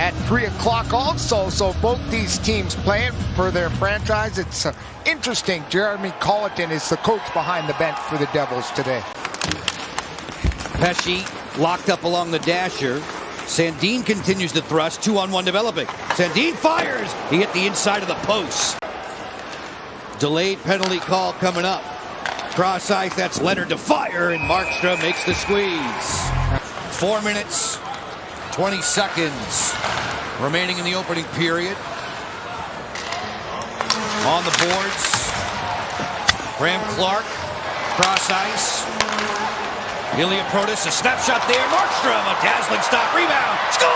at 3 o'clock also. So both these teams playing for their franchise. It's interesting. Jeremy Colleton is the coach behind the bench for the Devils today. Pesce locked up along the dasher. Sandin continues to thrust. 2-on-1 developing. Sandin fires. He hit the inside of the post. Delayed penalty call coming up. Cross ice, that's Leonard to fire, and Markstrom makes the squeeze. 4 minutes, 20 seconds remaining in the opening period. On the boards, Graham Clark, cross ice. Ilya Protas, a snapshot there. Markstrom, a dazzling stop, rebound, score!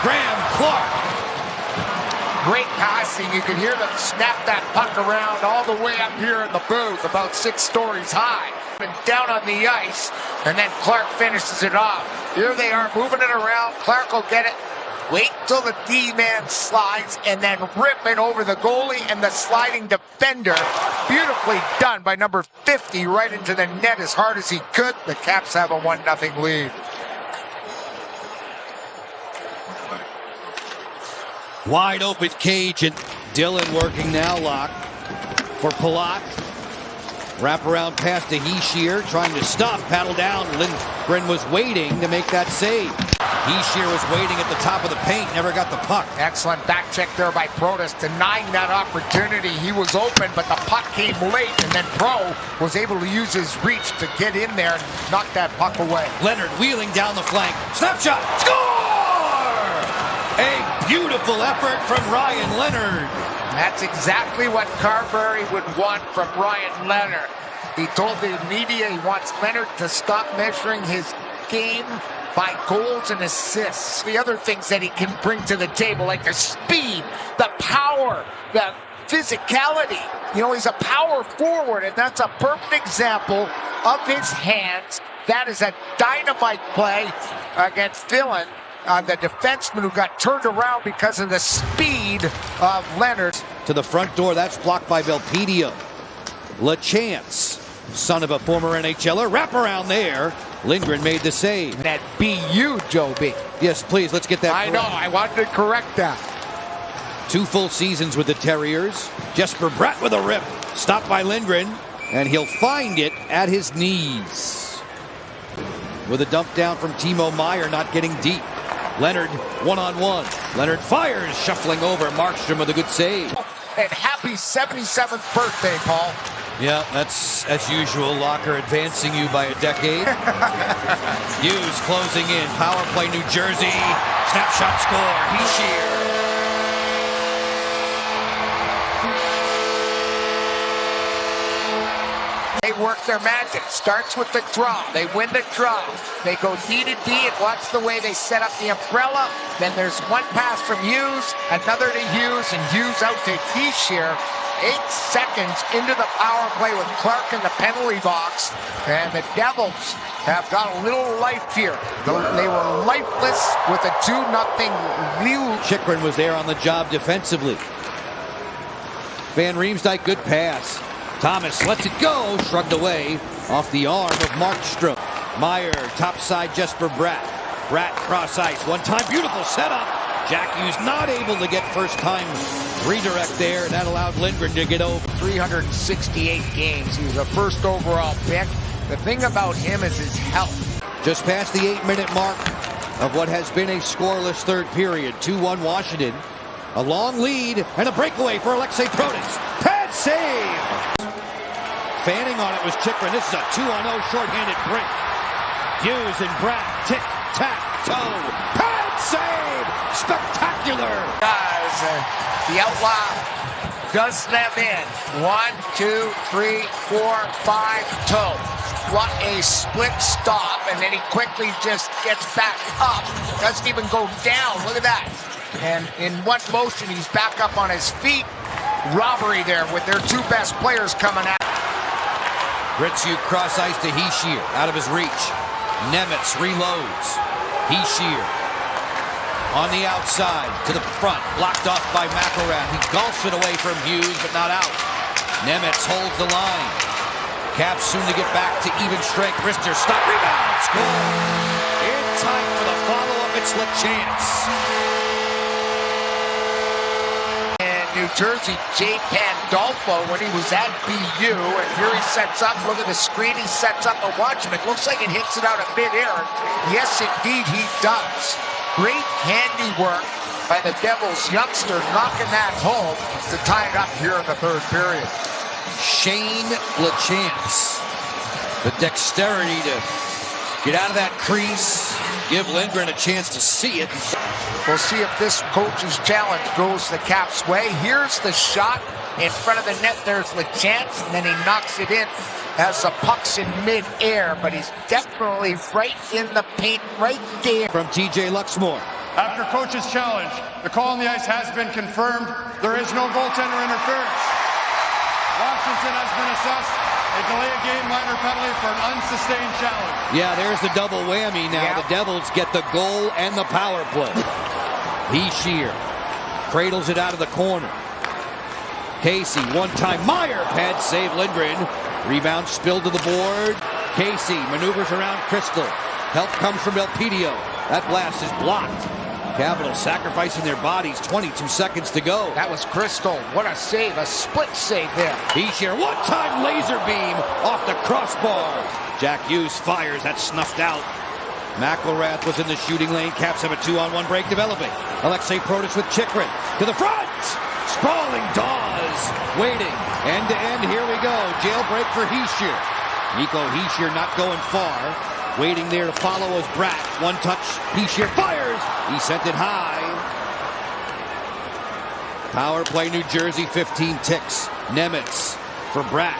Graham Clark. Great passing. You can hear them snap that puck around all the way up here in the booth, about 6 stories high. And down on the ice, and then Clark finishes it off. Here they are moving it around. Clark will get it. Wait till the D-man slides, and then rip it over the goalie and the sliding defender. Beautifully done by number 50, right into the net as hard as he could. The Caps have a 1-0 lead. Wide open cage, and Dillon working now, Locke for Palat. Wrap around pass to Hischier, trying to stop, paddle down. Lindgren was waiting to make that save. Hischier was waiting at the top of the paint, never got the puck. Excellent back check there by Protas, denying that opportunity. He was open, but the puck came late, and then Pro was able to use his reach to get in there and knock that puck away. Leonard wheeling down the flank. Snapshot, score! A beautiful effort from Ryan Leonard. That's exactly what Carberry would want from Ryan Leonard. He told the media he wants Leonard to stop measuring his game by goals and assists. The other things that he can bring to the table, like the speed, the power, the physicality. You know, he's a power forward, and that's a perfect example of his hands. That is a dynamite play against Dillon. The defenseman who got turned around because of the speed of Leonard. To the front door, that's blocked by Belpedio. LaChance, son of a former NHLer, wrap around there. Lindgren made the save. That BU, Joe B. Yes, please, let's get that. I know, I wanted to correct that. 2 full seasons with the Terriers. Jesper Bratt with a rip. Stopped by Lindgren, and he'll find it at his knees. With a dump down from Timo Meier, not getting deep. Leonard, 1-on-1. Leonard fires, shuffling over. Markstrom with a good save. And happy 77th birthday, Paul. Yeah, that's as usual. Locker advancing you by a decade. Hughes closing in. Power play, New Jersey. Snapshot score. Hischier. They work their magic. Starts with the draw. They win the draw. They go D to D, and watch the way they set up the umbrella. Then there's one pass from Hughes, another to Hughes, and Hughes out to Hischier. 8 seconds into the power play with Clark in the penalty box. And the Devils have got a little life here. They were lifeless with a 2-0 lead. Chychrun was there on the job defensively. Van Riemsdyk, good pass. Thomas lets it go, shrugged away off the arm of Markstrom. Meier, topside Jesper Bratt. Bratt cross ice, one time, beautiful setup. Jack Hughes not able to get first time redirect there, and that allowed Lindgren to get over. 368 games. He was a first overall pick. The thing about him is his health. Just past the 8-minute mark of what has been a scoreless third period. 2-1 Washington. A long lead and a breakaway for Alexei Protas. Pad save! Fanning on it was Chychrun. This is a 2-on-0 shorthanded break. Hughes and Bratt, tic-tac-toe. Pad save! Spectacular! Guys, the outlaw does them in. 1, 2, 3, 4, 5, toe. What a split stop, and then he quickly just gets back up. Doesn't even go down. Look at that. And in one motion, he's back up on his feet. Robbery there with their 2 best players coming out. Ritsu cross ice to Hischier, out of his reach. Nemitz reloads. Hischier on the outside to the front, blocked off by McElrath. He gulps it away from Hughes, but not out. Nemitz holds the line. Caps soon to get back to even strength. Rister stop, rebound, score. In time for the follow-up It's LeChance. New Jersey, Jay Pandolfo, when he was at BU, and here he sets up, look at the screen, he sets up a watch him. It looks like it hits it out of midair. Yes, indeed, he does. Great handiwork by the Devils youngster, knocking that home to tie it up here in the third period. Shane LeChance. The dexterity to get out of that crease, give Lindgren a chance to see it. We'll see if this coach's challenge goes the Caps' way. Here's the shot in front of the net. There's LeChance, and then he knocks it in as the puck's in mid-air, but he's definitely right in the paint, right there. From TJ Luxmore. After coach's challenge, the call on the ice has been confirmed. There is no goaltender interference. Washington has been assessed a delay of game minor penalty for an unsustained challenge. Yeah, there's the double whammy now. Yeah. The Devils get the goal and the power play. Hischier cradles it out of the corner. Casey, one-time Meyer pad save Lindgren. Rebound spilled to the board. Casey maneuvers around Crystal. Help comes from Elpidio. That blast is blocked. Capitals sacrificing their bodies. 22 seconds to go. That was Crystal. What a save, a split save there. Hischier, one-time laser beam off the crossbar. Jack Hughes fires. That's snuffed out. McElrath was in the shooting lane. Caps have a 2-on-1 break developing. Alexei Protas with Chychrun to the front. Sprawling Dawes waiting. End to end. Here we go. Jailbreak for Hischier. Nico Hischier not going far. Waiting there to follow as Bratt. One touch. Hischier fires. He sent it high. Power play New Jersey. 15 ticks. Nemitz for Bratt.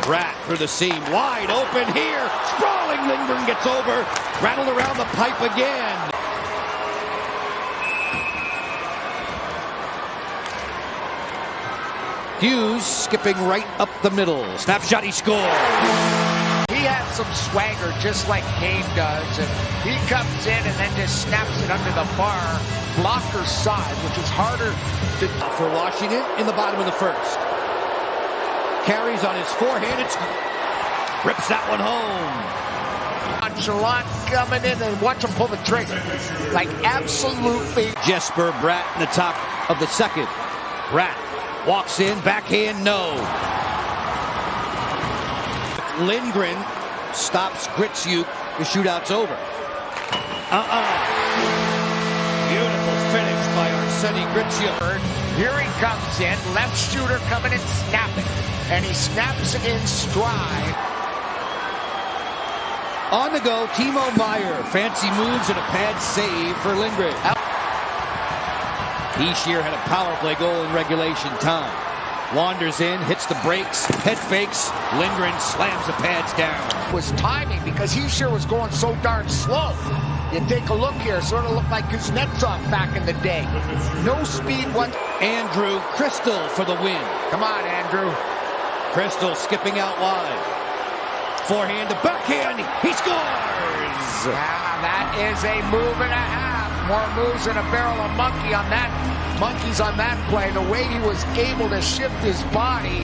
Bratt through the seam. Wide open here. Sprawling Lindgren gets over. Rattled around the pipe again. Hughes skipping right up the middle. Snapshot, he scores. He has some swagger just like Kane does, and he comes in and then just snaps it under the bar, blocker side, which is harder to... For Washington in the bottom of the first. Carries on his forehand. It's rips that one home. Nonchalant coming in and watch him pull the trigger. Like absolutely. Jesper Bratt in the top of the second. Bratt walks in, backhand, no. Lindgren stops Gritsuk. The shootout's over. Beautiful finish by Arseny Gritsuk. Here he comes in, left shooter coming in, snapping. And he snaps it in stride. On the go, Timo Meyer. Fancy moves and a pad save for Lindgren. Hischier had a power play goal in regulation time. Wanders in, hits the brakes, head fakes. Lindgren slams the pads down. Was timing because Hischier was going so darn slow. You take a look here, sort of looked like Kuznetsov back in the day. No speed one. Andrew Crystal for the win. Come on, Andrew. Crystal skipping out wide. Forehand to backhand. He scores! That is a move and a half. More moves than a barrel of monkey on that. Monkeys on that play. The way he was able to shift his body.